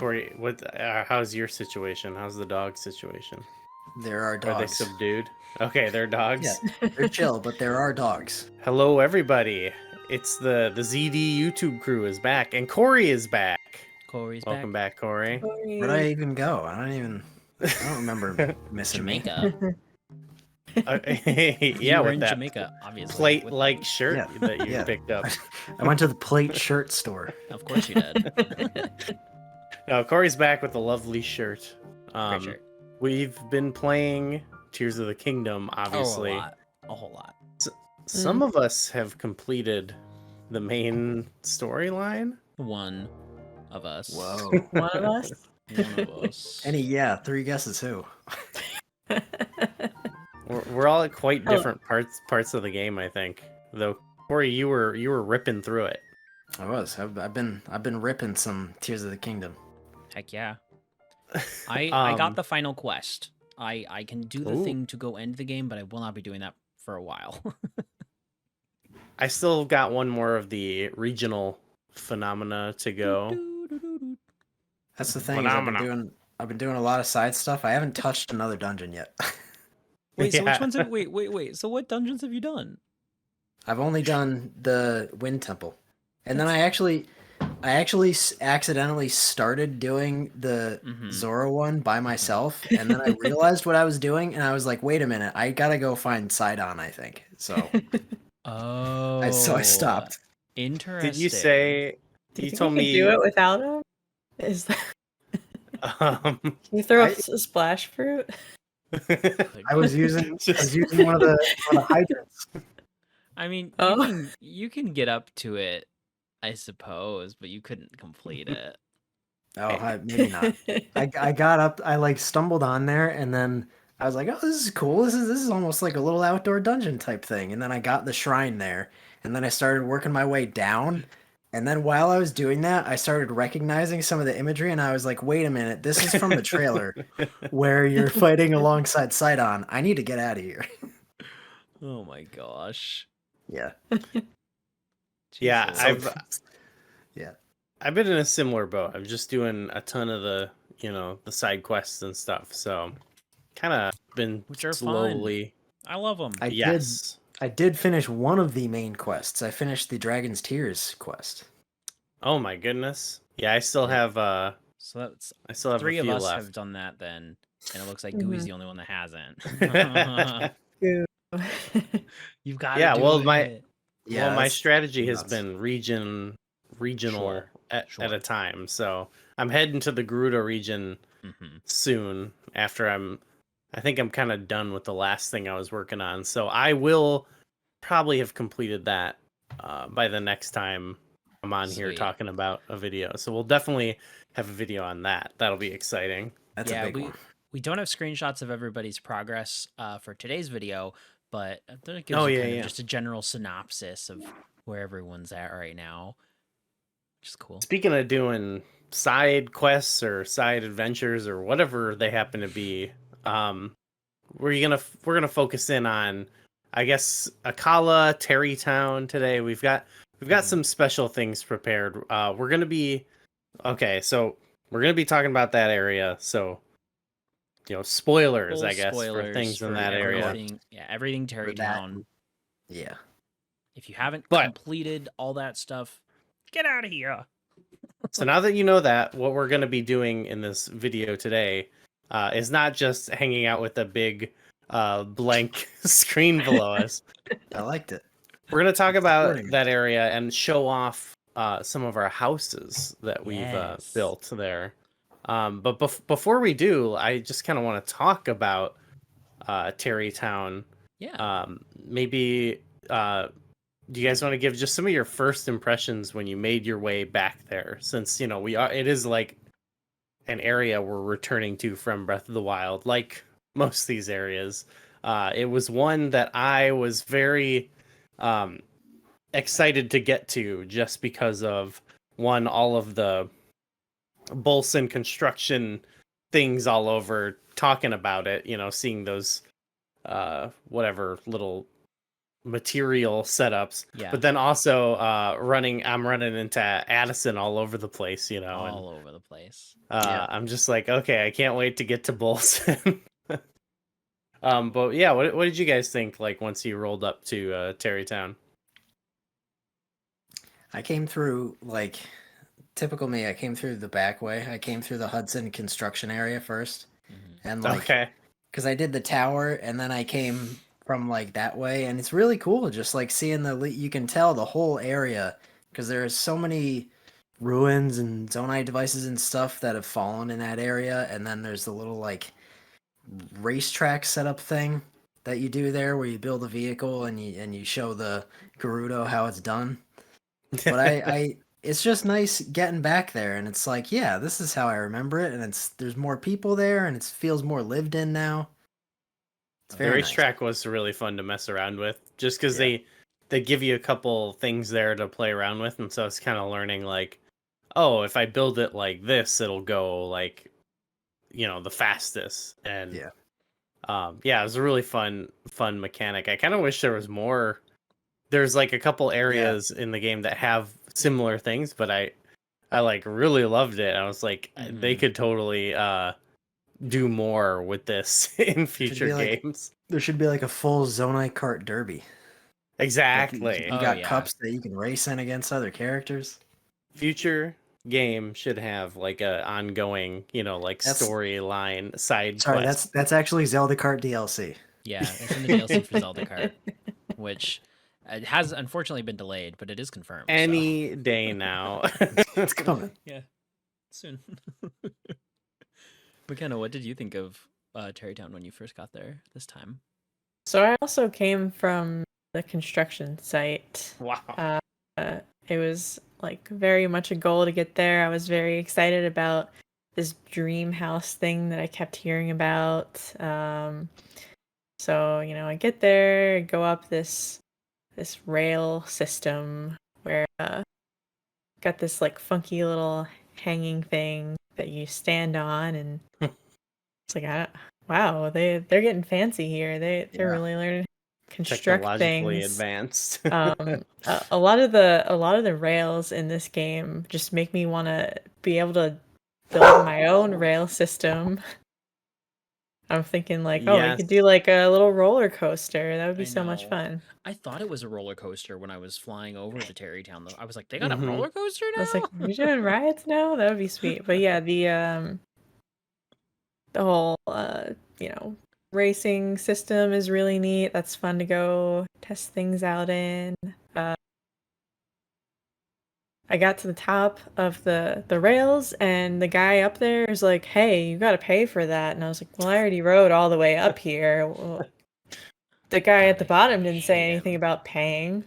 Corey, what? How's your situation? How's the dog situation? There are Are they dogs. subdued? Okay, they're dogs. Yeah, they're chill, but there are dogs. Hello, everybody. It's the ZD YouTube crew is back, and Corey is back. Corey's Welcome back, Corey. Where'd I even go? I don't remember missing me. Jamaica. Yeah, You were with in that Jamaica, obviously. plate-like shirt Yeah, that you yeah. picked up. I went to the plate shirt store. Of course you did. No, Corey's back with a lovely shirt. Great shirt. We've been playing Tears of the Kingdom, obviously. A whole lot. Some of us have completed the main storyline. One of us. Whoa. One of us? One of us. Three guesses who? We're all at quite different parts of the game, I think. Though, Corey, you were ripping through it. I was. I've been ripping some Tears of the Kingdom. Heck yeah. I got the final quest. I can do the thing to go end the game, but I will not be doing that for a while. I still got one more of the regional phenomena to go. That's the thing. Is I've been doing a lot of side stuff. I haven't touched another dungeon yet. Wait, so Yeah. which ones have wait. So what dungeons have you done? I've only done the Wind Temple, and then I actually accidentally started doing the Zora one by myself, and then I realized what I was doing, and I was like, "Wait a minute, I gotta go find Sidon." I think so. So I stopped. Interesting. Did you say? Do you told think me you can do it without him? Is that... Um, Can you throw a splash fruit? I was using one of the hydrants. I mean, Oh. you can get up to it, I suppose, but you couldn't complete it. Oh, maybe not. I got up. I stumbled on there, and then I was like, "Oh, this is cool. This is almost like a little outdoor dungeon type thing." And then I got the shrine there, and then I started working my way down. And then while I was doing that, I started recognizing some of the imagery, and I was like, "Wait a minute, this is from the trailer where you're fighting alongside Sidon. I need to get out of here." Oh my gosh. Yeah. Yeah, Jesus. I've been in a similar boat. I'm just doing a ton of the side quests and stuff. So kind of been Which are slowly. I love them. I did finish one of the main quests. I finished the Dragon's Tears quest. Oh my goodness! Yeah, I still have. So that's I still have three a of few us left. have done that then, and it looks like Gooey's the only one that hasn't. You've got to do it. My strategy has been regional Sure. at a time. So I'm heading to the Gerudo region soon. After I think I'm kind of done with the last thing I was working on. So I will probably have completed that by the next time I'm on here talking about a video. So we'll definitely have a video on that. That'll be exciting. That's a big one. We don't have screenshots of everybody's progress for today's video, but that gives you kind of just a general synopsis of where everyone's at right now, which is cool. Speaking of doing side quests or side adventures or whatever they happen to be, we're gonna focus in on, I guess, Akala, Tarry Town today. We've got some special things prepared. We're gonna be talking about that area. So, spoilers, Full I guess, spoilers for things in that everything, area. Everything Tarry Town. Yeah. If you haven't completed all that stuff, get out of here. So now that you know that, what we're going to be doing in this video today is not just hanging out with a big blank screen below us. I liked it. We're going to talk about that area and show off some of our houses that we've built there. But before we do, I just kind of want to talk about Tarry Town. Yeah. Maybe do you guys want to give just some of your first impressions when you made your way back there? Since it is like an area we're returning to from Breath of the Wild, like most of these areas. It was one that I was very excited to get to, just because of all of the Bolson construction things all over talking about it. Seeing those whatever little material setups, Yeah. but then also I'm running into Addison all over the place, you know, all over the place. I'm just like, okay, I can't wait to get to Bolson. But yeah, what did you guys think, like, once you rolled up to Tarry Town? I came through, like, typical me. I came through the back way. I came through the Hudson construction area first, and like, Okay. because I did the tower, and then I came from like that way, and it's really cool. Just like seeing you can tell the whole area because there's so many ruins and Zonai devices and stuff that have fallen in that area, and then there's the little like racetrack setup thing that you do there where you build a vehicle and you show the Gerudo how it's done. But I it's just nice getting back there, and it's like, yeah, this is how I remember it, and there's more people there, and it feels more lived in now. It's The very racetrack was really fun to mess around with, just because Yeah. they give you a couple things there to play around with, and so it's kind of learning, like, oh, if I build it like this, it'll go like, you know, the fastest. And Yeah. yeah, it was a really fun mechanic. I kind of wish there was more. There's like a couple areas in the game that have similar things, but I like really loved it. I was like, they could totally do more with this in future games. There should be like a full Zonai kart derby. Like, Exactly. you got cups that you can race in against other characters. Future game should have like a ongoing, you know, like storyline side quest. That's actually Zelda Kart DLC. Yeah, it's in the DLC for Zelda Kart, which it has unfortunately been delayed, but it is confirmed. Any day now. It's coming. Yeah, soon. McKenna, what did you think of Tarry Town when you first got there this time? So I also came from the construction site. Wow. It was like very much a goal to get there. I was very excited about this dream house thing that I kept hearing about. So, you know, I get there, go up this rail system where got this like funky little hanging thing that you stand on, and it's like, wow, they're getting fancy here. They're really learning to construct technologically things. advanced. A lot of the rails in this game just make me want to be able to build my own rail system. I'm thinking like, oh, we could do like a little roller coaster. That would be so much fun. I thought it was a roller coaster when I was flying over to Tarry Town, though. I was like, they got a roller coaster now? I was like, we're doing rides now? That would be sweet. But yeah, the whole you know, racing system is really neat. That's fun to go test things out in. I got to the top of the rails, and the guy up there is like, hey, you gotta pay for that. And I was like, well, I already rode all the way up here. Well, the guy at the bottom didn't say anything about paying.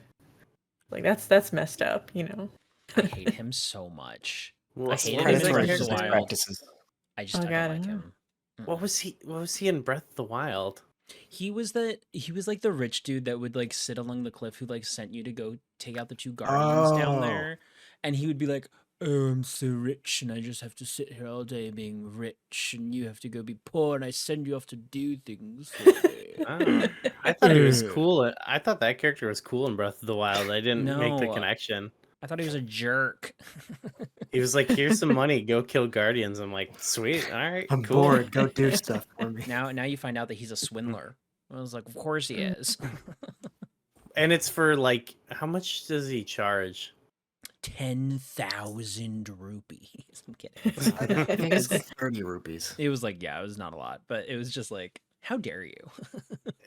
Like, that's messed up, you know. I hate him so much. Well, I hate him in Breath of the Wild. Practices. I just I don't like him. What was he in Breath of the Wild? He was like the rich dude that would like sit along the cliff who like sent you to go take out the two guardians down there. And he would be like, oh, I'm so rich and I just have to sit here all day being rich and you have to go be poor and I send you off to do things. I thought he was cool. I thought that character was cool in Breath of the Wild. I didn't make the connection. I thought he was a jerk. He was like, here's some money, go kill guardians. I'm like, sweet, all right, I'm cool. bored, go do stuff for me. Now you find out that he's a swindler. I was like, of course he is. And it's for like, how much does he charge? 10,000 rupees. I'm kidding. I think it's like 30 rupees. It was like, yeah, it was not a lot, but it was just like, how dare you?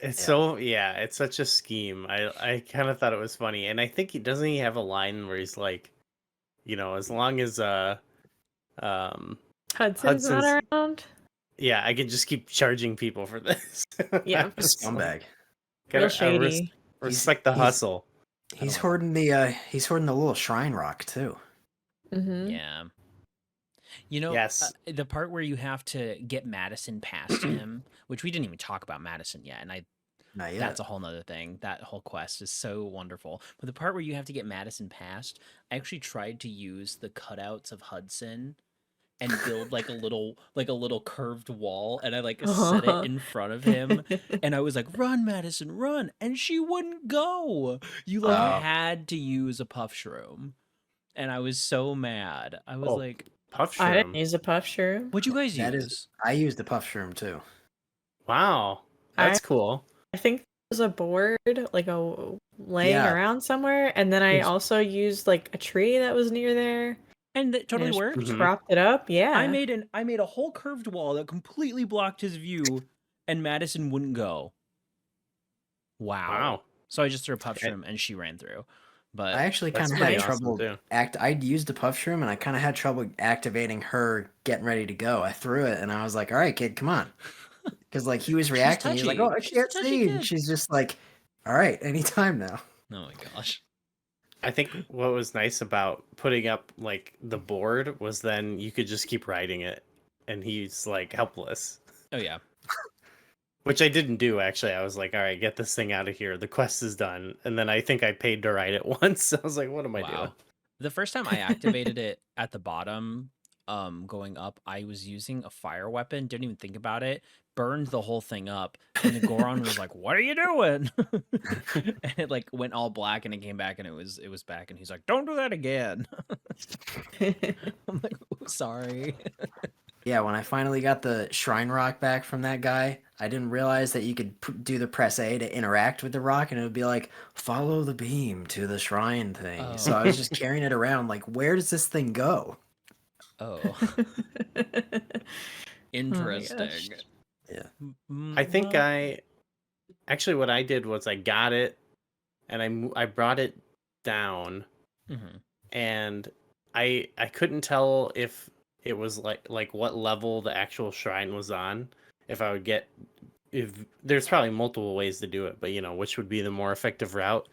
It's it's such a scheme. I kind of thought it was funny, and I think he have a line where he's like, you know, as long as Hudson's not around. Yeah, I could just keep charging people for this. Yeah, scumbag. Real shady. Respect the hustle. He's hoarding the little shrine rock too. Mm-hmm. Yeah. You know, the part where you have to get Madison past him, which we didn't even talk about Madison yet, and that's a whole nother thing. That whole quest is so wonderful. But the part where you have to get Madison past, I actually tried to use the cutouts of Hudson and build like a little curved wall, and I like set it in front of him, and I was like, "Run, Madison, run!" And she wouldn't go. You like had to use a puff shroom, and I was so mad. I was Oh, like, Puff I didn't shroom. use a puff shroom. "What'd you guys That use?" is, I used the puff shroom too. Wow, that's cool. I think there's a board like laying Yeah. around somewhere, and then I It's- also used like a tree that was near there. And it totally and worked. Mhm. Propped it up. Yeah. I made a whole curved wall that completely blocked his view, and Madison wouldn't go. Wow. So I just threw a puff Okay. shroom, and she ran through. But I actually That's kind of had pretty awesome, trouble too. I'd used the puff shroom and I kind of had trouble activating her getting ready to go. I threw it and I was like, "All right, kid, come on," because like he was reacting. He's like, touchy. "Oh, I She's a can't touchy see." kid. And she's just like, "All right, anytime now." oh my gosh. I think what was nice about putting up like the board was then you could just keep riding it, and he's like helpless. Oh yeah. Which I didn't do actually. I was like, all right, get this thing out of here. The quest is done. And then I think I paid to ride it once. I was like, what am I doing? Wow. The first time I activated it at the bottom, going up, I was using a fire weapon, didn't even think about it, burned the whole thing up, and the Goron was like, "What are you doing?" And it like went all black, and it came back, and it was back, and he's like, "Don't do that again." I'm like, "Oh, sorry." Yeah, when I finally got the shrine rock back from that guy, I didn't realize that you could do the press A to interact with the rock, and it would be like, "Follow the beam to the shrine thing." Oh. So I was just carrying it around, like, where does this thing go? Oh, interesting. Yeah. I think Well, what I did was I got it and I brought it down, mhm. and I couldn't tell if it was like what level the actual shrine was on. If I would get if there's probably multiple ways to do it, but you know, which would be the more effective route.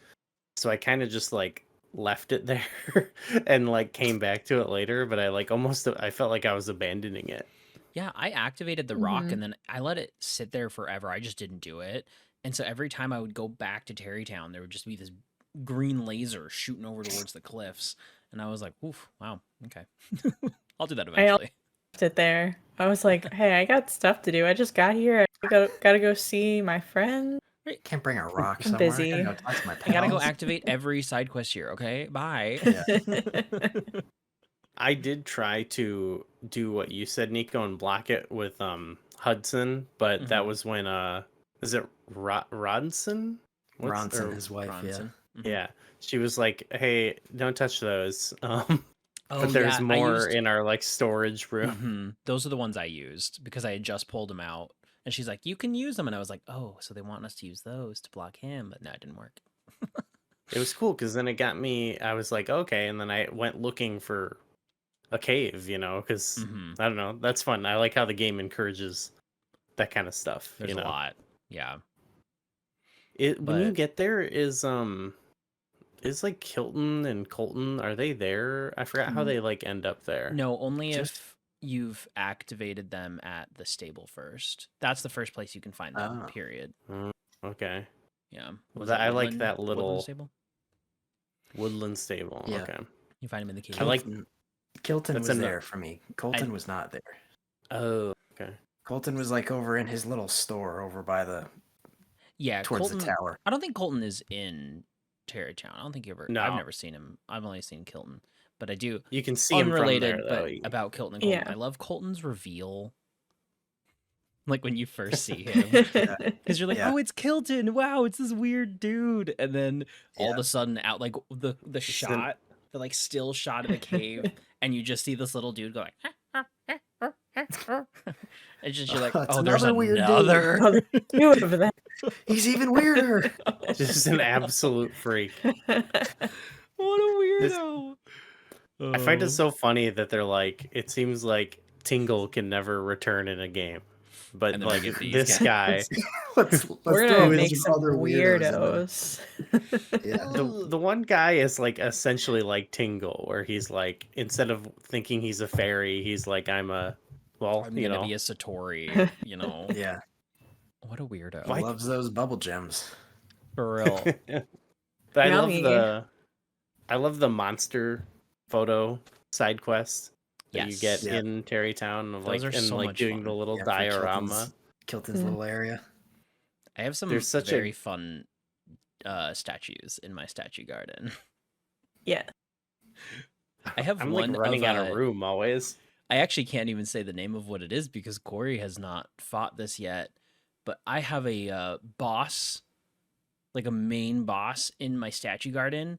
So I kind of just like left it there and like came back to it later, but I felt like I was abandoning it. Yeah, I activated the rock Mhm. and then I let it sit there forever. I just didn't do it. And so every time I would go back to Tarry Town, there would just be this green laser shooting over towards the cliffs. And I was like, oof, wow, okay. I'll do that I eventually. left it there. I was like, hey, I got stuff to do. I just got here. I gotta go see my friend. Can't bring a rock I'm somewhere. busy. I gotta go talk to my I gotta go pals. activate every side quest here, okay? Bye. Yeah. I did try to do what you said, Nico, and block it with Hudson, but that Mhm. was when is it Rodson? Ronson, his wife, Bronson. Mhm. Yeah, she was like, "Hey, don't touch those." But Oh, there's yeah, I more used- in our like storage room. Mhm. Those are the ones I used because I had just pulled them out. And she's like, you can use them. And I was like, oh, so they want us to use those to block him. But no, it didn't work. It was cool because then it got me. I was like, okay, and then I went looking for a cave, you know, because Mhm. I don't know, that's fun. I like how the game encourages that kind of stuff. There's you know, a lot. Yeah. when you But- get there, is like Kilton and Colton, are they there? I forgot how they like end up there. No, only Just- if you've activated them at the stable first. That's the first place you can find them, Oh. period. Okay. Yeah. Well, Was that- it I like Woodland- that Woodland little- stable? Woodland Stable. Yeah. Okay. You find them in the cave. I like- Kilton That's was enough. there for me. Colton was not there. Oh, okay. Colton was like over in his little store over by Yeah, towards Colton. the tower. I don't think Colton is in Tarry Town. I don't think you ever. No. I've never seen him. I've only seen Kilton, but I do. You can see him from Unrelated, there, though. but about Kilton and Colton. Yeah. I love Colton's reveal. Like when you first see him, because you're like, Yeah. oh, it's Kilton. Wow, it's this weird dude, and then all of Yeah. a sudden, out like the an- shot, the like still shot of the cave, and you just see this little dude going. It's just you're like, It's oh, there's another weird dude." another. Two of them. He's even weirder. Just an absolute freak. What a weirdo! I find Oh. it so funny that they're like, it seems like Tingle can never return in a game, but And then like we get these this guy, let's We're throw gonna in make some other weirdos. Yeah. the one guy is like essentially like Tingle, where he's like, instead of thinking he's a fairy, he's like, I'm I'm you gonna know, be a Satori, you know. Yeah. What a weirdo. He loves those bubble gems. For real. But Yummy. I love the monster photo side quest. that you get Yes. Yeah. in Tarry Town of Those like are and so like much doing the fun. little Yeah, for diorama. Kilton's Mm. little area. I have some There's such very a fun statues in my statue garden. Yeah. I have I'm like one running of out of room always. I actually can't even say the name of what it is because Corey has not fought this yet. But I have a boss, like a main boss in my statue garden,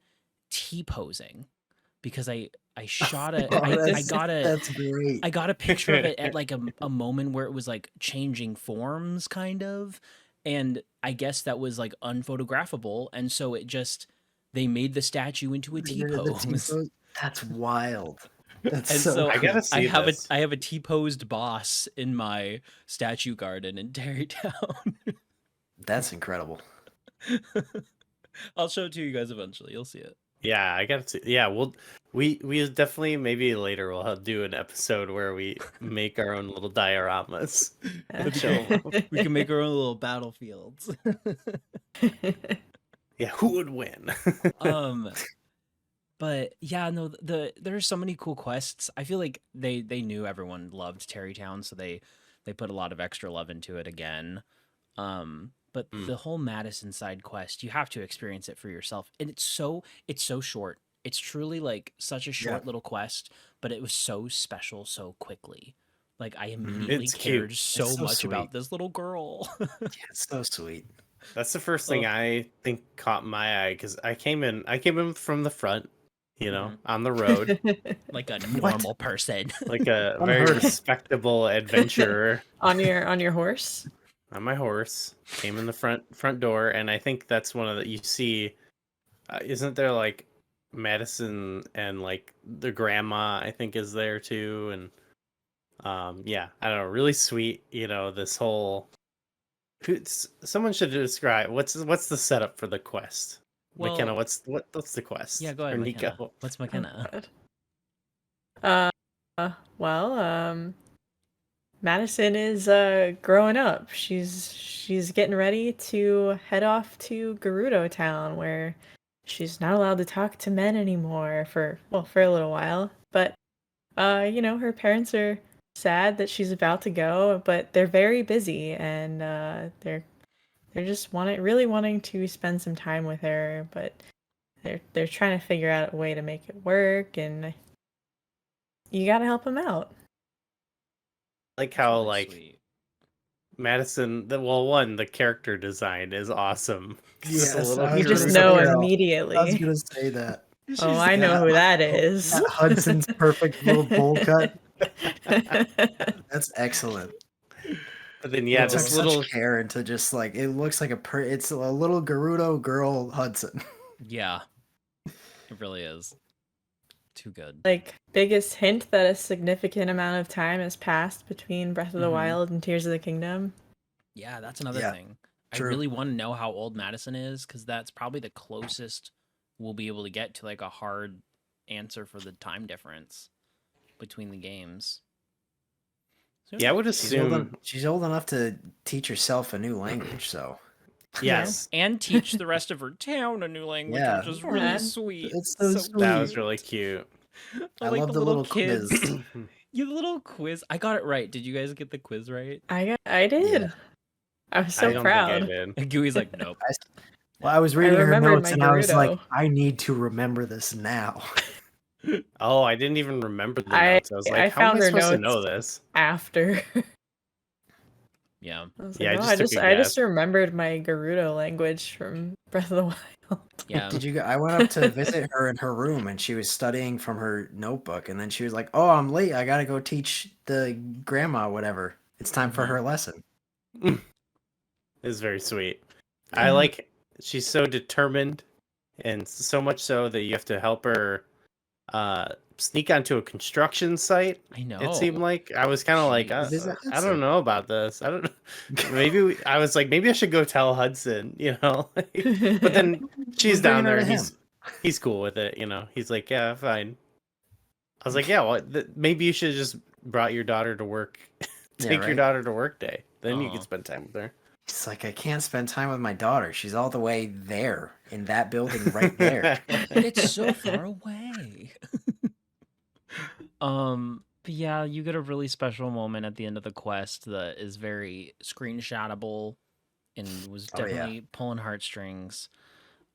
T-posing because I shot a Oh, I got a that's great. I got a picture of it at like a moment where it was like changing forms kind of, and I guess that was like unphotographable, and so it just they made the statue into a They did the T-pose. T-pose. That's wild. That's And so so I cool. gotta see this. I have a T-posed boss in my statue garden in Tarry Town. That's incredible. I'll show it to you guys eventually. You'll see it. Yeah, I gotta see. Yeah, we definitely maybe later we'll do an episode where we make our own little dioramas. That'd be Show 'em great. off. We can make our own little battlefields. Yeah, who would win? um But yeah, no, there's so many cool quests. I feel like they knew everyone loved Tarry Town, so they put a lot of extra love into it again. But Mm. the whole Madison side quest, you have to experience it for yourself, and it's so short. It's truly like such a short little quest, but it was so special so quickly. Like I immediately It's cared cute. so It's so much about sweet. this little girl. Yeah, it's so sweet. That's the first thing Ugh. I think caught my eye because I came in from the front, Mhm. on the road, Like a What? normal person. like a very Unheard of. respectable adventurer on your horse. on my horse. Came in the front door, and I think that's one of the you see. Isn't there like Madison and like the grandma? I think is there too, and yeah, I don't know, really sweet. This whole. Someone should describe what's the setup for the quest. McKenna, Well, what's the quest? yeah, go Or ahead, Nico? McKenna. What's Oh, McKenna? God. Well, Madison is growing up. She's getting ready to head off to Gerudo Town, where she's not allowed to talk to men anymore for a little while. But her parents are sad that she's about to go, but they're very busy, and they're just really wanting to spend some time with her, but they're trying to figure out a way to make it work, and you gotta help them out. Like It's how really like sweet. Madison, the character design is awesome. 'Cause it's a Yes, little I You was just gonna Gerudo know say girl. I was immediately. gonna say that. Oh, I know Yeah, who that is. that Hudson's perfect little bowl cut. That's excellent. But then They yeah, took this such little care into just like it looks like it's a little Gerudo girl Hudson. Yeah, it really is. Too good. Like, biggest hint that a significant amount of time has passed between Breath of the Mhm. Wild and Tears of the Kingdom. Yeah, that's another Yeah, thing. true. I really want to know how old Madison is because that's probably the closest we'll be able to get to like a hard answer for the time difference between the games. So, yeah, I would She's assume old enough to teach herself a new language, so yes. and teach the rest of her town a new language, Yeah. which is Yeah. really sweet. It's so sweet. That was really cute. I like love the little quiz. You little quiz. I got it right. Did you guys get the quiz right? I did. Yeah. I was I so don't proud. think I did. And Gooey's like, nope. Well, I was reading her remembered notes my and I was like, Gerudo. I need to remember this now. Oh, I didn't even remember the I- notes. I was I like, how am found I her supposed to notes. know this? After. Yeah. I was Yeah, like, I oh, just took a I just guess. remembered my Gerudo language from Breath of the Wild. Yeah. I went up to visit her in her room and she was studying from her notebook and then she was like, "Oh, I'm late. I gotta go teach the grandma whatever. It's time for Mhm. her lesson." It's very sweet. Yeah. I like she's so determined, and so much so that you have to help her sneak onto a construction site. I know. It seemed like I was kind of like Jeez. Visit I Hudson. don't know about this. I don't know. I was like maybe I should go tell Hudson, but then she's We're bringing down her there to and him. he's cool with it, He's like, yeah, fine. I was like, yeah, well, maybe you should have just brought your daughter to work. Take your right? daughter to work day. Then you Aw. can spend time with her. It's like I can't spend time with my daughter. She's all the way there in that building right there. But it's so far away. But yeah, you get a really special moment at the end of the quest that is very screenshotable and was Oh yeah. definitely pulling heartstrings.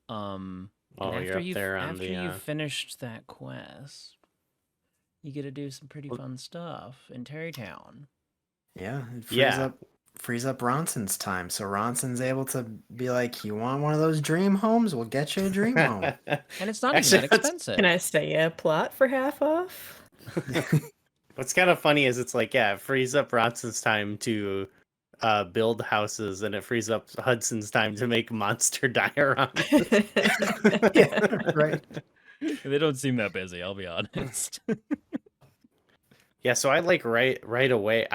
And Oh, you're up there on after the. you've finished that quest, you get to do some pretty fun stuff in Tarry Town. Yeah, it Yeah. frees up Ronson's time. So Ronson's able to be like, you want one of those dream homes? We'll get you a dream home. And it's not Actually, even that expensive. Can I say a plot for half off? what's kind of funny is it's like, yeah, it frees up Ronson's time to build houses, and it frees up Hudson's time to make monster dioramas. Yeah, right. They don't seem that busy, I'll be honest. Yeah, so I like right away.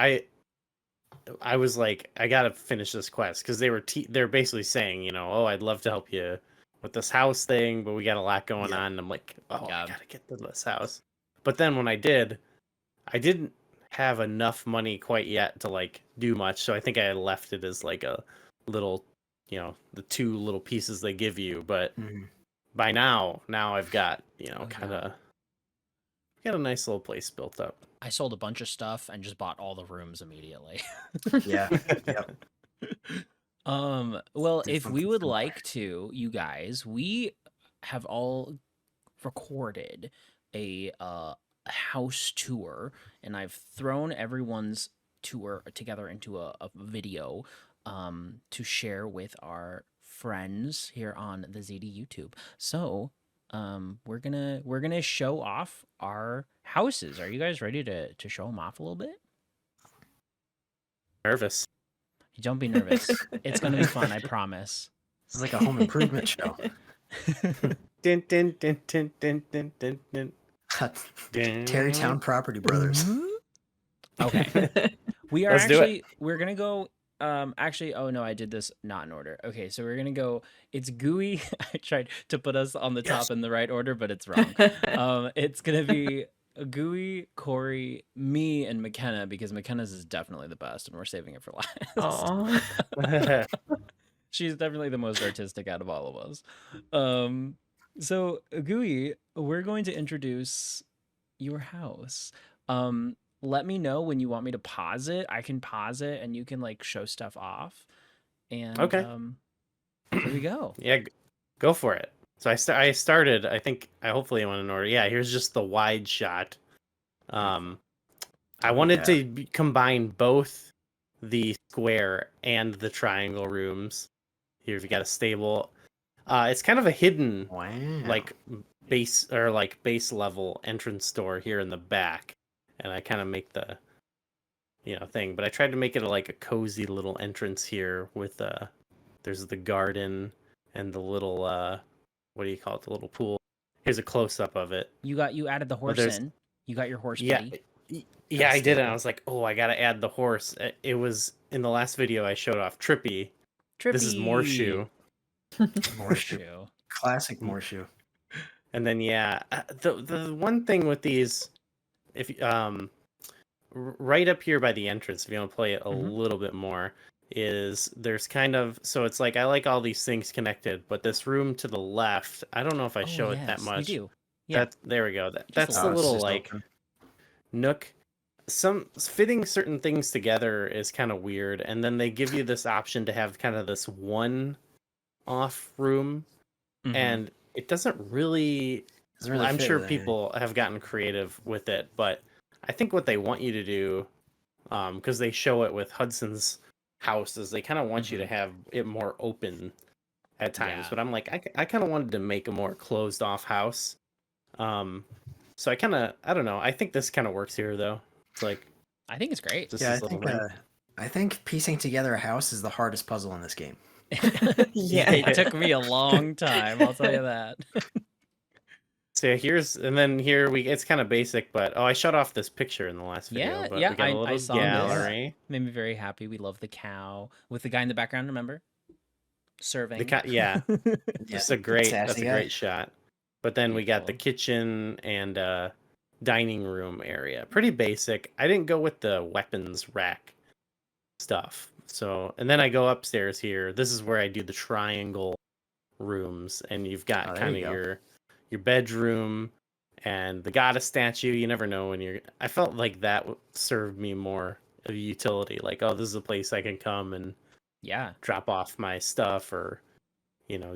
I was like, I gotta finish this quest because they're basically saying, oh, I'd love to help you with this house thing, but we got a lot going on. And I'm like, oh, Yeah. I gotta get to this house. But then when I didn't have enough money quite yet to like do much. So I think I left it as like a little, the 2 little pieces they give you. But by now I've got, kind of got a nice little place built up. I sold a bunch of stuff and just bought all the rooms immediately. Yeah. Yep. Well, Do if we something would similar. like to, you guys, we have all recorded a house tour, and I've thrown everyone's tour together into a video to share with our friends here on the ZD YouTube. So we're gonna show off our houses. Are you guys ready to show them off a little bit? Nervous. Don't be nervous. It's gonna be fun, I promise. This is like a home improvement show. Din, din, din, din, din, din, din, din. Tarry Town Property Brothers. Okay. We are Let's do it. actually we're gonna go actually, oh no, I did this not in order. Okay, so we're gonna go, it's Gooey. I tried to put us on the top in the right order, but it's wrong. It's gonna be Gooey, Corey, me, and McKenna, because McKenna's is definitely the best and we're saving it for last. Aw. She's definitely the most artistic out of all of us. So Gooey, we're going to introduce your house. Let me know when you want me to pause it. I can pause it and you can like show stuff off. And Okay. here we go. Yeah, go for it. So I started, I think, hopefully I went in order. Yeah, here's just the wide shot. I wanted to combine both the square and the triangle rooms. Here we got a stable. It's kind of a hidden, like base level entrance door here in the back, and I kind of make the, thing. But I tried to make it like a cozy little entrance here with there's the garden and the little what do you call it? The little pool. Here's a close up of it. You added the horse in. You got your horse buddy. Yeah, I did it. I was like, oh, I gotta add the horse. It was in the last video I showed off Trippy. This is Morshoe. Morshoe. Classic Morshoe. And then the one thing with these, if right up here by the entrance, if you want to play it a little bit more, is there's kind of, so it's like I like all these things connected, but this room to the left, I don't know if I show it that much. You do. Yeah. There we go. That's the little like nook. Some fitting certain things together is kind of weird, and then they give you this option to have kind of this one off room, and it doesn't really I'm sure people have gotten creative with it, but I think what they want you to do, because they show it with Hudson's house, is they kind of want you to have it more open at times. But I'm like, I kind of wanted to make a more closed off house. So I don't know. I think this kind of works here though. It's like, I think it's great. Yeah, I think piecing together a house is the hardest puzzle in this game. Yeah, it took me a long time, I'll tell you that. So it's kind of basic, but I shut off this picture in the last video. But we got a little I saw gallery. This. Made me very happy. We love the cow with the guy in the background. Remember, serving. That's a great shot. But then we got the kitchen and dining room area. Pretty basic. I didn't go with the weapons rack stuff. So, and then I go upstairs here. This is where I do the triangle rooms, and you've got kind of your bedroom and the goddess statue. You never know when you're. I felt like that served me more of utility. Like, oh, this is a place I can come and Yeah, drop off my stuff or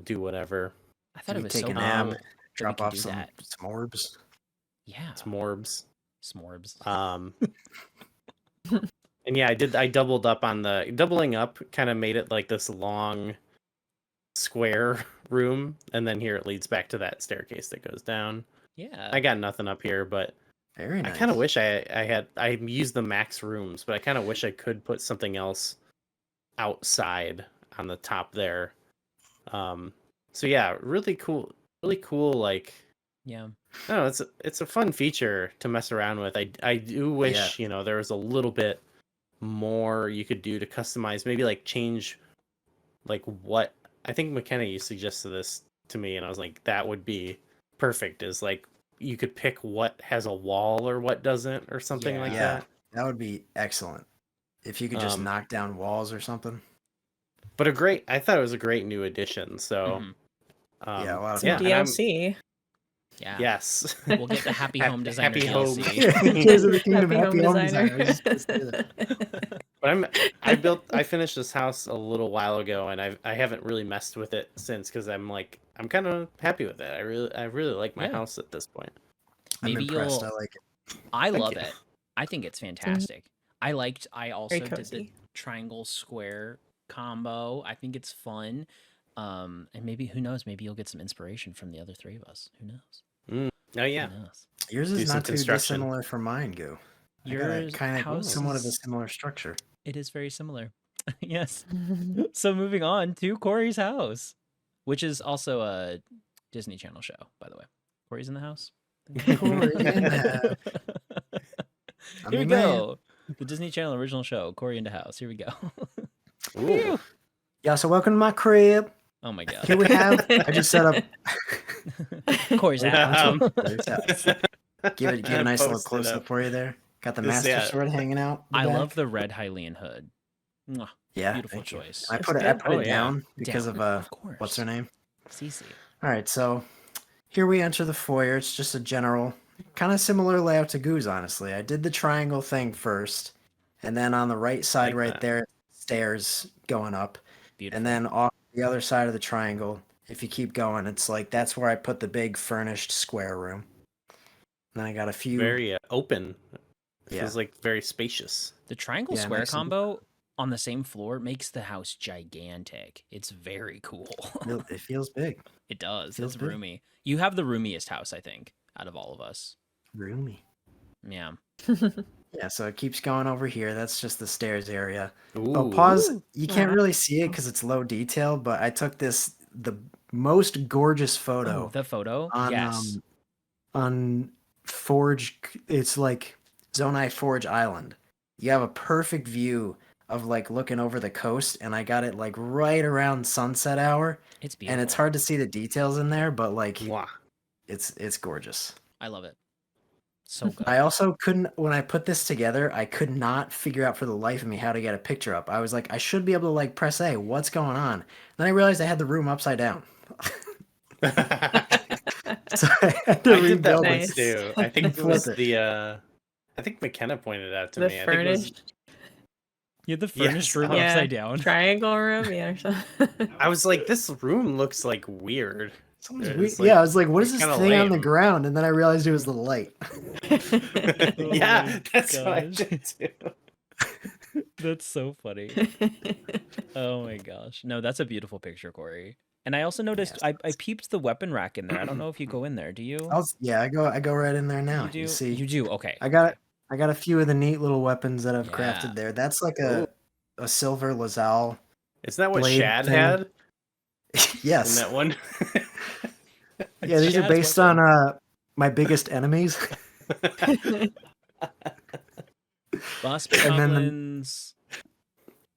do whatever. I thought it Maybe was take so a nap, cool that we drop could off do some that. orbs. Yeah, It's morbs. s'morbs. And yeah, I doubled up on the doubling up kind of made it like this long square room, and then here it leads back to that staircase that goes down. Yeah, I got nothing up here, but Very I nice. kind of wish I used the max rooms, but I kind of wish I could put something else outside on the top there. So yeah, really cool, like, yeah. no, it's a fun feature to mess around with. I do wish, there was a little bit more you could do to customize, maybe like change like what I think McKenna, you suggested this to me, and I was like, that would be perfect, is like you could pick what has a wall or what doesn't or something like Yeah, that. that would be excellent. If you could just knock down walls or something. But I thought it was a great new addition. So Yeah, a lot of Some fun. and I'm- DLC. Yeah. yes. We'll get the Happy Home Designer Happy Home. DLC. Tears of the Kingdom, Happy Home Designer. I was just gonna say that. But I finished this house a little while ago, and I haven't really messed with it since, because I'm kind of happy with it. I really like my house at this point. Maybe I'm impressed. you'll. I like it. I love you. it. I think it's fantastic. I also Very did the cozy. triangle square combo. I think it's fun. And maybe, who knows, maybe you'll get some inspiration from the other three of us. Who knows? Oh yeah. Who knows? Yours Do is some not too construction. dissimilar from mine, Goo. Yours Kind of house somewhat of a is- similar structure. It is very similar. Yes. So moving on to Corey's house, which is also a Disney Channel show, by the way. Corey's in the house. Corey in the house. I'm Here we your man. go. The Disney Channel original show, Corey in the House. Here we go. Ooh. Yeah, so welcome to my crib. Oh my god. Here we have. I just set up. Corey's house. Corey's house. Give a nice little Post it close up. up for you there. Got the This- Master yeah. Sword hanging out. the I back. love the red Hylian hood. Mwah. Yeah, Beautiful thank you. choice. I It's put it. good. I put Oh, it yeah. down because Down, of course. what's her name? Cece. All right, so here we enter the foyer. It's just a general, kind of similar layout to Goo's, honestly. I did the triangle thing first, and then on the right side, Like right that. there, stairs going up, Beautiful. and then off the other side of the triangle. If you keep going, it's like that's where I put the big furnished square room. And then I got a few. Very open. It Yeah. feels like very spacious. The triangle Yeah, square nice and- combo on the same floor makes the house gigantic. It's very cool. It feels big, It does. Feels It's big. roomy. You have the roomiest house, I think, out of all of us. roomy. Yeah. Yeah, so it keeps going over here. That's just the stairs area. Ooh. Oh, pause. You can't Wow. really see it because it's low detail, but I took the most gorgeous Oh, photo the photo? on Yes. on Forge. It's like Zonai Forge Island. You have a perfect view of like looking over the coast, and I got it like right around sunset hour, It's beautiful. and it's hard to see the details in there, but like Mwah. it's gorgeous. I love it. So good. I also couldn't, when I put this together, I could not figure out for the life of me how to get a picture up. I was like, I should be able to like press A. What's going on? Then I realized I had the room upside down. So I had to I did that rebuild it. once too. I think it Flip was it. I think McKenna pointed it out to The me. I think it was, furnished You had the furnished Yes, room yeah, upside down. triangle room. Yeah. Or something. I was like, this room looks like weird. Something's It's weird. Yeah, I was like, what is it's this kinda thing on the lame. ground? And then I realized it was the light. Oh Yeah, my that's what I gosh. did too. That's so funny. Oh my gosh. No, that's a beautiful picture, Corey. And I also noticed Yes, I peeped the weapon rack in there. I don't know if you go in there. Do you? I go right in there now. You do. You see, You do. Okay. I got a few of the neat little weapons that I've Yeah. crafted there. That's like a silver Lazal. Isn't that what Blade Shad thing. had in Yes. that one? Yeah, these are Shad's based weapon. on my biggest enemies. Boss And then the- goblins.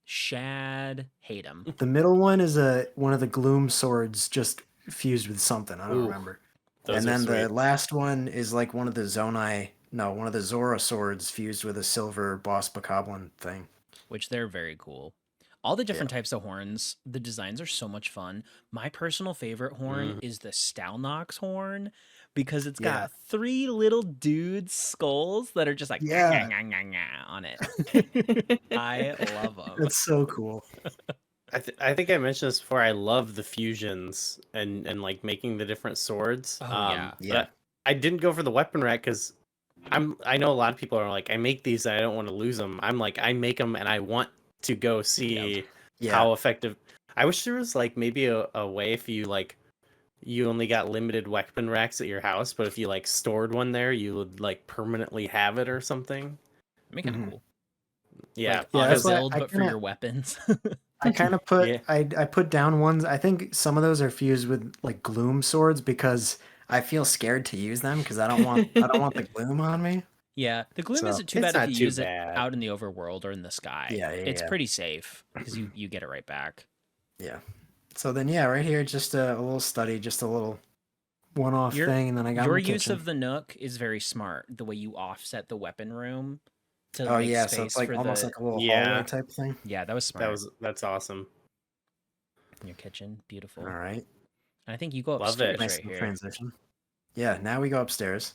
Shad. Hate him. The middle one is one of the gloom swords just fused with something. I don't Ooh, remember. Those And are then the sweet. last one is like one of the one of the Zora swords fused with a silver boss bokoblin thing. Which they're very cool. All the different types of horns, the designs are so much fun. My personal favorite horn is the Stalnox horn because it's Yeah. got 3 little dudes' skulls that are just like Yeah. on it. I love them. That's so cool. I think I mentioned this before. I love the fusions and like making the different swords. Oh, yeah. Yeah. But I didn't go for the weapon rack because I know a lot of people are like, I make these and I don't want to lose them. I'm like, I make them and I want to go see Yeah. how effective. I wish there was like maybe a way if you like you only got limited weapon racks at your house, but if you like stored one there, you would like permanently have it or something. Make it Mhm. cool. Yeah, Like Yeah, auto that's why build, I but for kinda- your weapons. I kind of put Yeah. I put down ones. I think some of those are fused with like gloom swords because I feel scared to use them because I don't want the gloom on me. Yeah, the gloom So, isn't too it's bad if not you too use it bad. out in the overworld or in the sky. Yeah, It's yeah. pretty safe because you get it right back. Yeah. So then yeah, right here just a little study, just a little one-off Your- thing, and then I got Your my use kitchen. of the nook is very smart. The way you offset the weapon room to Oh make yeah, space so it's like for almost the. like a little Yeah. hallway type thing. Yeah, that was smart. That's awesome. Your kitchen, beautiful. All right. And I think you go Love upstairs it. Nice right little here. transition. Yeah, now we go upstairs.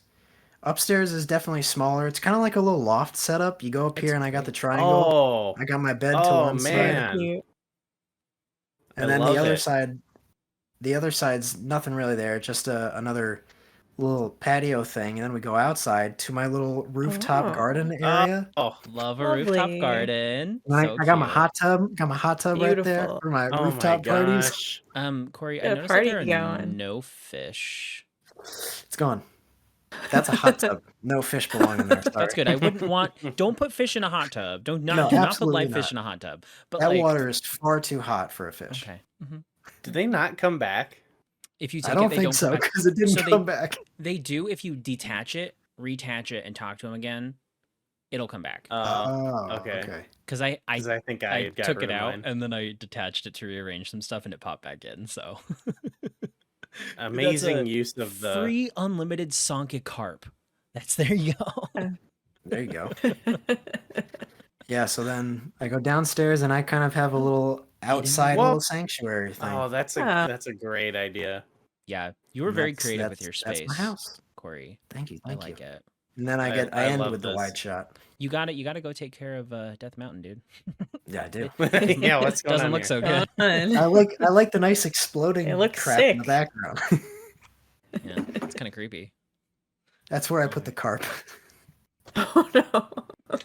Upstairs is definitely smaller. It's kind of like a little loft setup. You go up It's here, and I got the great. triangle. Oh, I got my bed to oh one side, man, Cute. and I then love the other it. side. The other side's nothing really there. Just another little patio thing, and then we go outside to my little rooftop Oh. garden area. Oh, Love a rooftop Lovely. garden. And So I got my cute. hot tub. Got my hot tub right there Beautiful. for my oh my rooftop parties. gosh. Corey, I Got a noticed that there are party going. no fish. It's gone. That's a hot tub. No fish belong in there. Sorry. That's good. I wouldn't want. Don't put fish in a hot tub. No, Do not put absolutely live fish not. in a hot tub. But That like, water is far too hot for a fish. okay. Did they not come back? If you take I don't it, they think don't so come back. because it didn't So come back. They do if you detach it, reattach it, and talk to them again. It'll come back. Oh, okay. Because I Because I think I got took rid it of out mine. and then I detached it to rearrange some stuff and it popped back in. So Amazing use of the. free unlimited Sonka carp. That's there you go. There you go. Yeah, so then I go downstairs and I kind of have a little outside Whoa. little sanctuary thing. Oh, that's Ah. a great idea. Yeah, you were And very that's- creative with your that's space, my house. End Thank you. I Thank like you. it. And then I I end love with the this. wide shot. You got it. You got to go take care of Death Mountain, dude. Yeah, I do. Yeah, what's going Doesn't on look here? so good. I like the nice exploding It looks crap in the sick. background. Yeah, it's kind of creepy. That's where I put the carp. Oh no.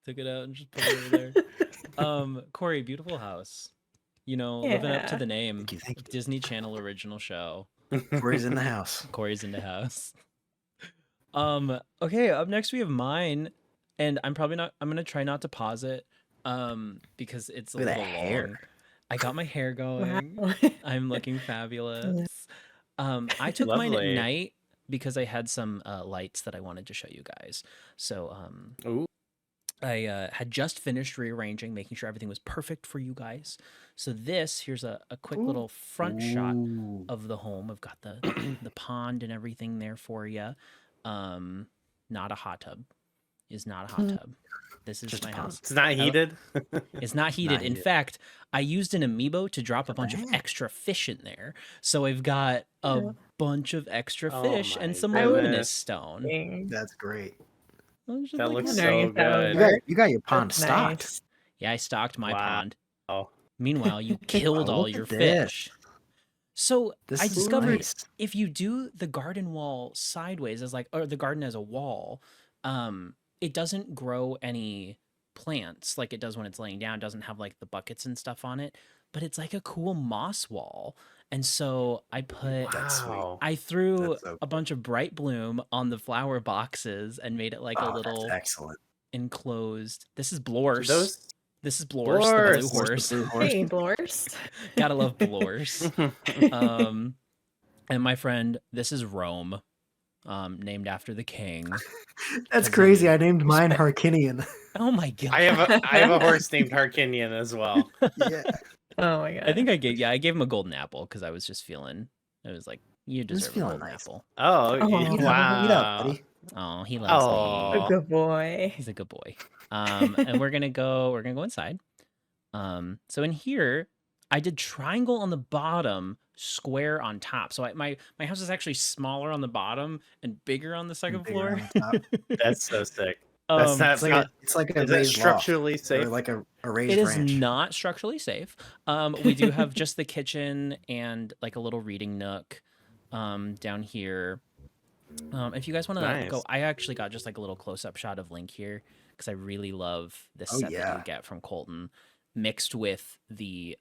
Took it out and just put it over there. Corey, beautiful house. You know, living up to Yeah. the name. Thank you, thank you. Disney Channel original show. Corey's in the house. Corey's in the house. Okay, up next we have mine, and I'm gonna try not to pause it, because it's a Look at little that hair. long. I got my hair going. Wow. I'm looking fabulous. I took mine at Lovely. night because I had some lights that I wanted to show you guys. So Ooh. I had just finished rearranging, making sure everything was perfect for you guys. So here's a quick little front shot Ooh. of the home. I've got the pond and everything there for you. Not a hot tub. Is not a hot tub. This is Just a my pond. house. It's not heated. It's not heated. In heated. fact, I used an amiibo to drop a bunch of heck? extra fish in there. So I've got a Yeah. bunch of extra Oh fish my and some goodness. luminous stone. Dang. That's great. I was just That like, looks "Oh, Wondering so if that would good. work. You got your pond That's stocked. nice. Yeah, I stocked my Wow. pond. Oh, Meanwhile, you killed Oh, all look your at this. fish. So This I is discovered nice. if you do the garden wall sideways or the garden as a wall, it doesn't grow any plants like it does when it's laying down. It doesn't have like the buckets and stuff on it, but it's like a cool moss wall. And so I put That's sweet. wow. I threw That's so a bunch of bright bloom on the flower boxes and made it like a Oh, little that's excellent. enclosed. This is Do Blors. those This is Blors, the blue Blors. horse. Blue horse. Hey, Blors. Gotta love Blors. And my friend, this is Rome, named after the king. That's As crazy. in I named mine respect- Harkinian. Oh my god! I have a horse named Harkinian as well. Yeah. Oh my god. I think I gave him a golden apple because I was just feeling. I was like, you Just deserve a feeling golden nice. apple. Oh, Oh. Eat wow. up, buddy. Oh, he loves Oh. me. a good boy. He's a good boy. And we're gonna go inside. So in here, I did triangle on the bottom square on top. So my house is actually smaller on the bottom and bigger on the second bigger floor. on the top. That's so sick. That's not, It's like a is that raised loft, structurally or safe? like a raised It is ranch. not structurally safe. We do have just the kitchen and like a little reading nook down here. If you guys want to Nice. go, I actually got just like a little close-up shot of Link here because I really love this Oh, set that yeah. you get from Colton, mixed with the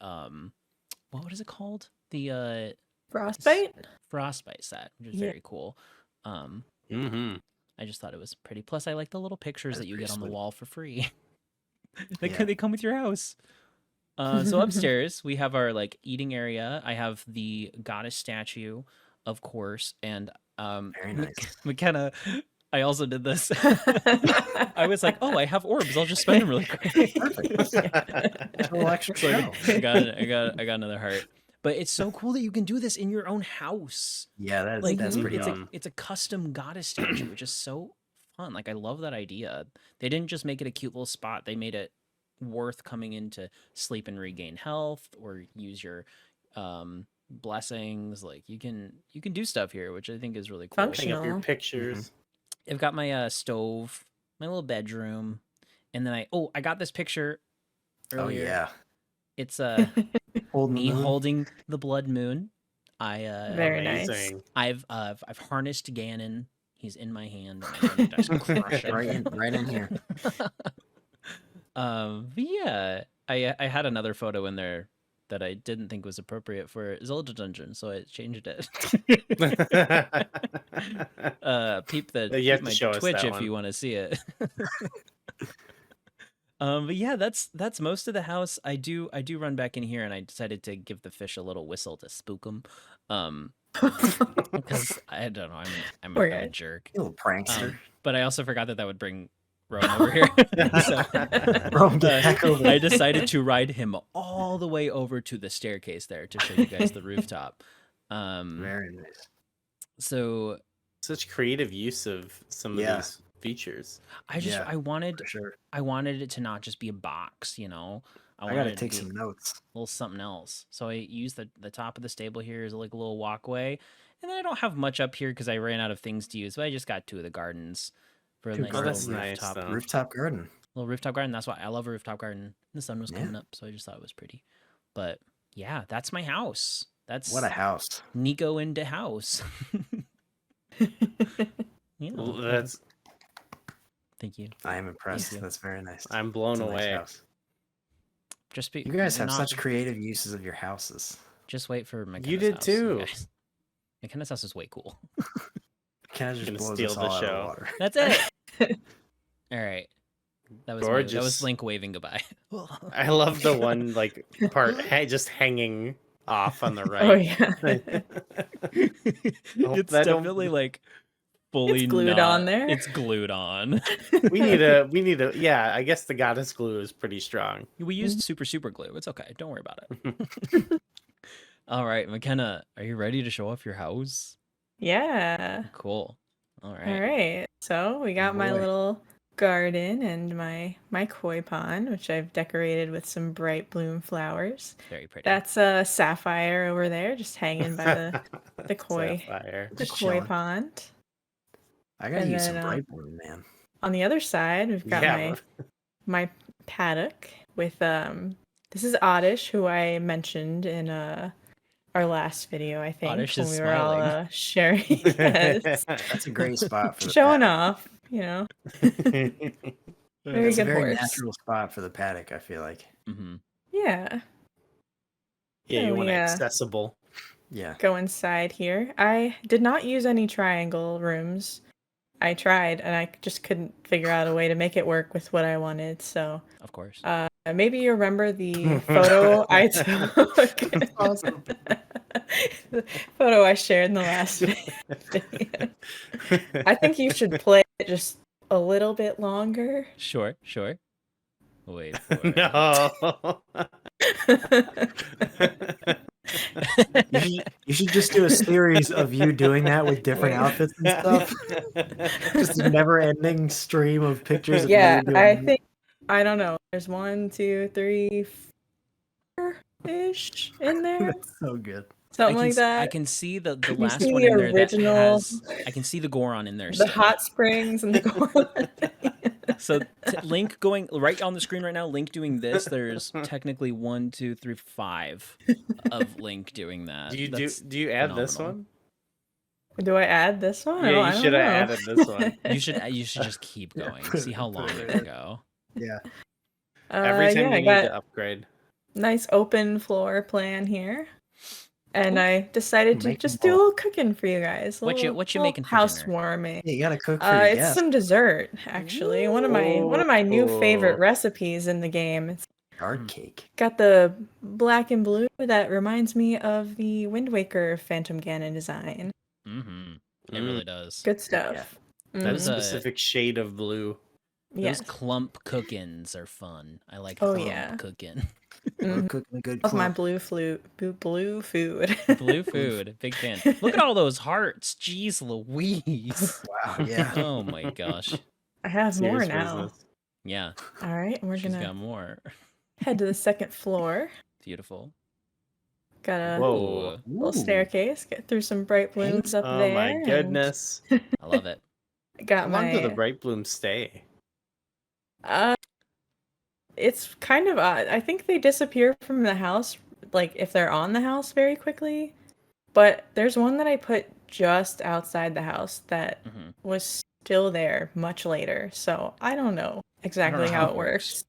what is it called? The Frostbite? Frostbite set, which is Yeah. very cool. Mm-hmm. I just thought it was pretty. Plus, I like the little pictures That's that you pretty get on the sweet. wall for free. they Yeah. they come with your house. So upstairs we have our like eating area. I have the goddess statue, of course, and Very nice. McKenna. I also did this. I was like, oh, I have orbs. I'll just spend them really quick. Perfect. A little extra So show. I got another heart. But it's so cool that you can do this in your own house. Yeah, Like that's pretty it's awesome. it's a custom goddess statue, which is so fun. Like I love that idea. They didn't just make it a cute little spot. They made it worth coming in to sleep and regain health or use your blessings. Like you can do stuff here, which I think is really cool. Hang up your Functional. pictures. I've got my stove, my little bedroom, and then I got this picture Oh earlier. yeah. It's Holding me the moon. holding the blood moon. Very nice. Amazing. I've harnessed Ganon. He's in my hand. And I'm gonna just crush it. right in here. But yeah, I had another photo in there that I didn't think was appropriate for Zelda Dungeon, so I changed it. Peep You have to my show us Twitch that if one. you want to see it. But yeah, that's most of the house. I do run back in here, and I decided to give the fish a little whistle to spook them. Because I don't know, I'm Poor a guy. jerk. You little prankster. But I also forgot that would bring Rome over here. So Rome, get back over I here. decided to ride him all the way over to the staircase there to show you guys the rooftop. Very nice. So Such creative use of some of Yeah. these features. Yeah, I wanted For sure. it to not just be a box, you know. I wanted gotta it to take be some notes. a little something else. So I used the top of the stable here as like a little walkway, and then I don't have much up here because I ran out of things to use. But I just got two of the gardens for a Two nice gardens. little Oh, that's nice, rooftop, though. Rooftop garden. little rooftop garden. That's why I love a rooftop garden. The sun was Yeah. coming up, so I just thought it was pretty. But yeah, that's my house. That's What a house. Nico into house. Yeah, Well, that's thank you. I am impressed. you. That's very nice. I'm blown It's a nice away. house. Just be You guys have not- such creative uses of your houses. Just wait for my. You did too. McKenna's house is way cool. Can I just Gonna blow steal this the all out of show. the water? That's it. All right. That was that was Gorgeous. Link waving goodbye. I love the one like part just hanging off on the Oh right. yeah. It's that don't- definitely like fully It's glued not- on there. It's glued on. we need a yeah, I guess the goddess glue is pretty strong. We used super glue. It's okay. Don't worry about it. All right, McKenna, are you ready to show off your house? Yeah. Cool. All right. All right. So we got my boy. little garden and my koi pond, which I've decorated with some bright bloom flowers. Very pretty. That's a sapphire over there, just hanging by the koi Sapphire. the Just koi chilling. pond. I gotta And use some then, bright blue, man. On the other side, we've got Yeah. my paddock with this is Oddish, who I mentioned in our last video, I think, Oddish when is we were all smiling. sharing. Yes. That's a great spot for the Showing paddock. off, you know. Very It's a good very horse. natural spot for the paddock, I feel like. Mm-hmm. Yeah. Yeah, Oh, you want it yeah. accessible. Yeah. Go inside here. I did not use any triangle rooms. I tried and I just couldn't figure out a way to make it work with what I wanted. So Of course. maybe you remember the photo I took. Awesome. The photo I shared in the last video. I think you should play it just a little bit longer. Sure. Wait for it. No. You should just do a series of you doing that with different outfits and stuff. Just a never-ending stream of pictures of Yeah, you doing I that. think I don't know. There's 1, 2, 3, 4 ish in there. That's so good. Something like that. I can see the You last see one the in there that original, has. I can see the Goron in there the still. hot springs and the Goron thing. So Link going right on the screen right now. Link doing this. There's technically 1, 2, 3, 5 of Link doing that. Do you add this phenomenal. one? Do I add this one? Yeah, Oh, you I don't should have know. added this one. You should just keep Yeah, going. put See it- how put long it you right can there. go. Yeah. Every time Yeah, I you need got to upgrade. nice open floor plan here. And Ooh. I decided to Make just them do a all. little cooking for you guys. What you little making for dinner? housewarming. Yeah, you gotta cook for your It's guests. some dessert, actually. One of my new favorite Ooh. recipes in the game. It's Yard cake. got the black and blue that reminds me of the Wind Waker Phantom Ganon design. Mm-hmm. It Mm. really does. Good Yeah. stuff. That Those, specific shade of blue. Yes. Those clump cookins are fun. I like Oh, clump yeah. cooking. Love Mhm. cooking a good Love my clump. blue food. Blue food. Big fan. Look at all those hearts. Jeez Louise. Wow, yeah. Oh my gosh. I have more Serious now. business. Yeah. All right, we're She's gonna got more. head to the second floor. Beautiful. Got a Whoa. little Ooh. staircase. Get through some bright blooms up Oh there. my and goodness. I love it. Got How long do the my. bright blooms stay? It's kind of odd. I think they disappear from the house, like if they're on the house very quickly. But there's one that I put just outside the house that Mhm. was still there much later. So I don't know exactly how it works.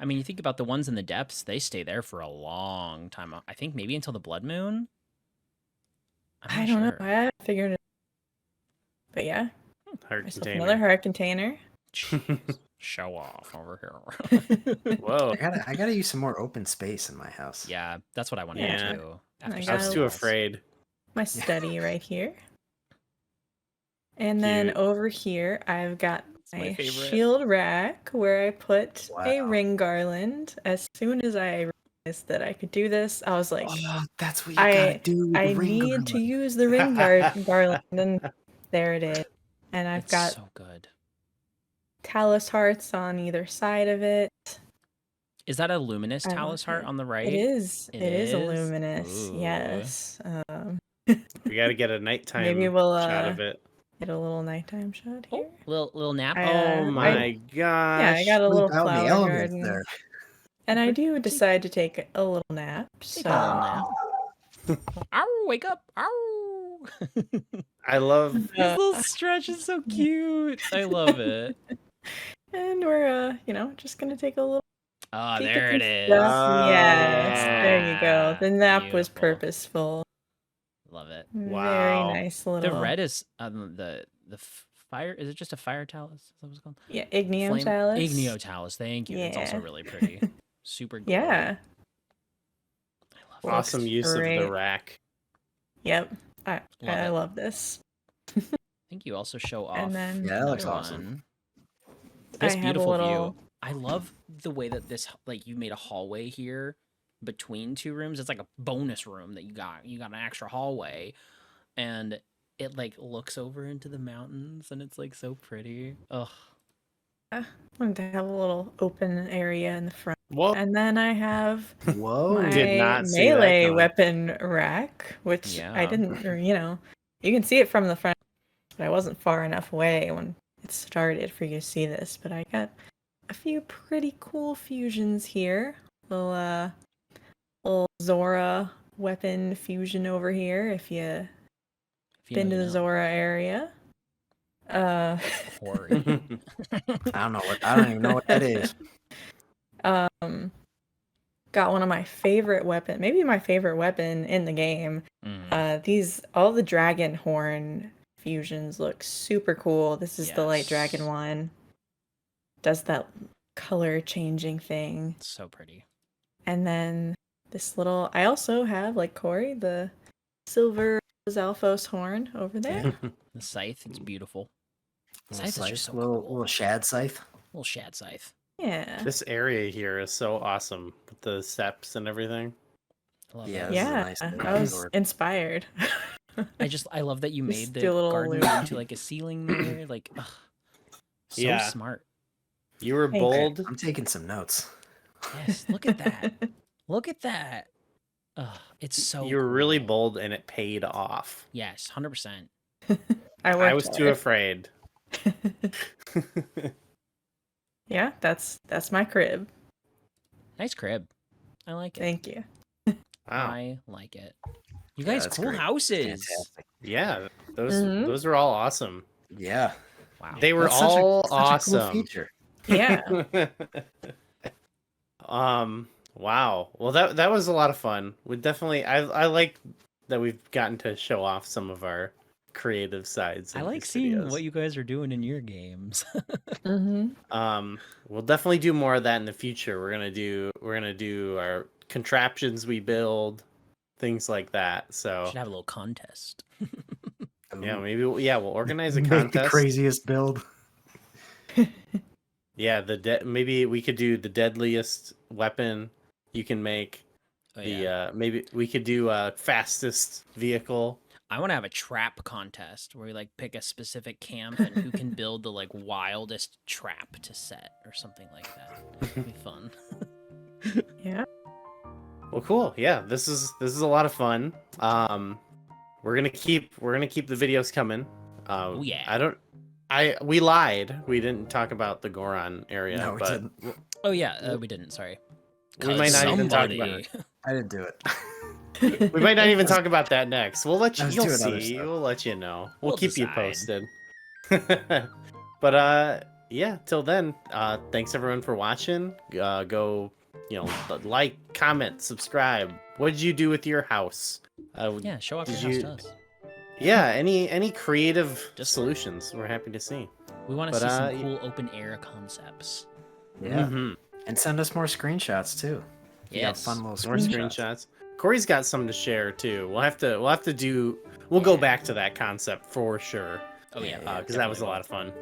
I mean, you think about the ones in the depths, they stay there for a long time. I think maybe until the blood moon. I'm I not don't know. sure. I haven't figured it. But yeah, Heart myself container. another heart container. Jeez. Show off over here. Whoa. I gotta use some more open space in my house. Yeah, that's what I want to Yeah. do too. I After got I was some too walls. afraid. My study right here. And then Cute. over here, I've got my my favorite. shield rack where I put a Wow. ring garland. As soon as I realized that I could do this, I was like, Oh, that's what you gotta do with I the ring need to garland. use the ring garland. And there it is. And I've It's got so good. talus hearts on either side of it. Is that a luminous I love talus heart it. on the right? It is. It It is a is? luminous. Ooh. Yes. We got to get a nighttime Maybe we'll shot of it. get a little nighttime shot here. Oh, little nap. Oh my gosh. Yeah, I got a little Sleep out in the flower elements garden. there. And I do decide to take a little nap. Take a little So nap. Ow, wake up. Ow. I love His little stretch is so cute. I love it. and we're just gonna take a little Ah, peek at there some it is. stuff. Yes, there you go. The nap was Beautiful. purposeful. Love it. Very Wow. nice little. The red is the fire. Is it just a fire talus? Is that what it's called? Yeah, Igneum talus. Igneo talus. Thank you. It's also Yeah. really pretty. Super glowy. Yeah. I love it. awesome use of the great. rack. Yep. I Love it. love this. I think you also show off. And then Yeah, that looks another awesome. one. I This have a beautiful little. view. I love the way that this you made a hallway here between two rooms. It's like a bonus room that you got. You got an extra hallway, and it looks over into the mountains, and it's so pretty. Ugh. I wanted to have a little open area in the front. Whoa. And then I have Whoa. my Did not see that melee coming. weapon rack, which I Yeah. didn't, you can see it from the front, but I wasn't far enough away when it started for you to see this. But I got a few pretty cool fusions here. Little Zora weapon fusion over here. If you If you been know, to you the know. Zora area. Hori. I don't even know what that is. Got one of my favorite weapon, maybe my favorite weapon in the game. Mm. All the dragon horn fusions look super cool. This is the light dragon Yes. one. Does that color changing thing. So pretty. And then this little, I also have, like Corey, the silver Zalphos horn over there. The scythe, it's beautiful. Little Scythe is just so little, cool. little shad scythe. Little shad scythe. Yeah. This area here is so awesome with the steps and everything. I love Yeah, that. this is a Yeah. nice I little was resort. inspired. I love that you Just made do a the little garden loop. into a ceiling there. Ugh. So Yeah. smart. You were Thanks. bold. I'm taking some notes. Yes, look at that. Look at that. It's so You were really cool. bold, and it paid off. Yes, 100%. I I worked was too hard. afraid. Yeah, that's my crib. Nice crib. I like it. Thank you. Wow. I like it. You Yeah, guys, that's cool great. houses. Fantastic. Yeah, Mhm. those were all awesome. Yeah. Wow. They were That's all such a cool awesome. feature. Yeah. Wow. Well, that was a lot of fun. We definitely I like that we've gotten to show off some of our creative sides. I in like these seeing videos. what you guys are doing in your games. We'll definitely do more of that in the future. We're gonna do our contraptions we build, things like that. So Should have a little contest. yeah, Ooh. maybe we'll organize a Make contest. the craziest build. Yeah, maybe we could do the deadliest weapon you can make. Oh, yeah. Maybe we could do fastest vehicle. I want to have a trap contest where we like pick a specific camp and who can build the like wildest trap to set or something like that. It'd be fun. Yeah. Well, cool. Yeah, this is a lot of fun. We're gonna keep the videos coming. Oh yeah. We lied. We didn't talk about the Goron area, No, we but didn't. Oh yeah, we didn't. Sorry. we might not even talk about Somebody- it. I didn't do it. We might not even talk about that next. We'll let you. Let's You'll do another see. stuff. We'll let you know. We'll We'll keep you decide. posted. But yeah. Till then, thanks everyone for watching. Go, like, comment, subscribe. What did you do with your house? Yeah, show off your Did house you- to us. Yeah. Any creative Just- solutions? We're happy to see. We want to But, see some cool open air concepts. Yeah. Mhm. And send us more screenshots too. If you got Yes. fun little More screenshots. screenshots. Corey's got some to share too. We'll have to do. We'll go back to that concept for sure. Oh yeah, Because that was a lot of fun.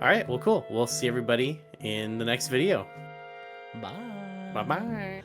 All right. Well, cool. We'll see everybody in the next video. Bye. Bye bye.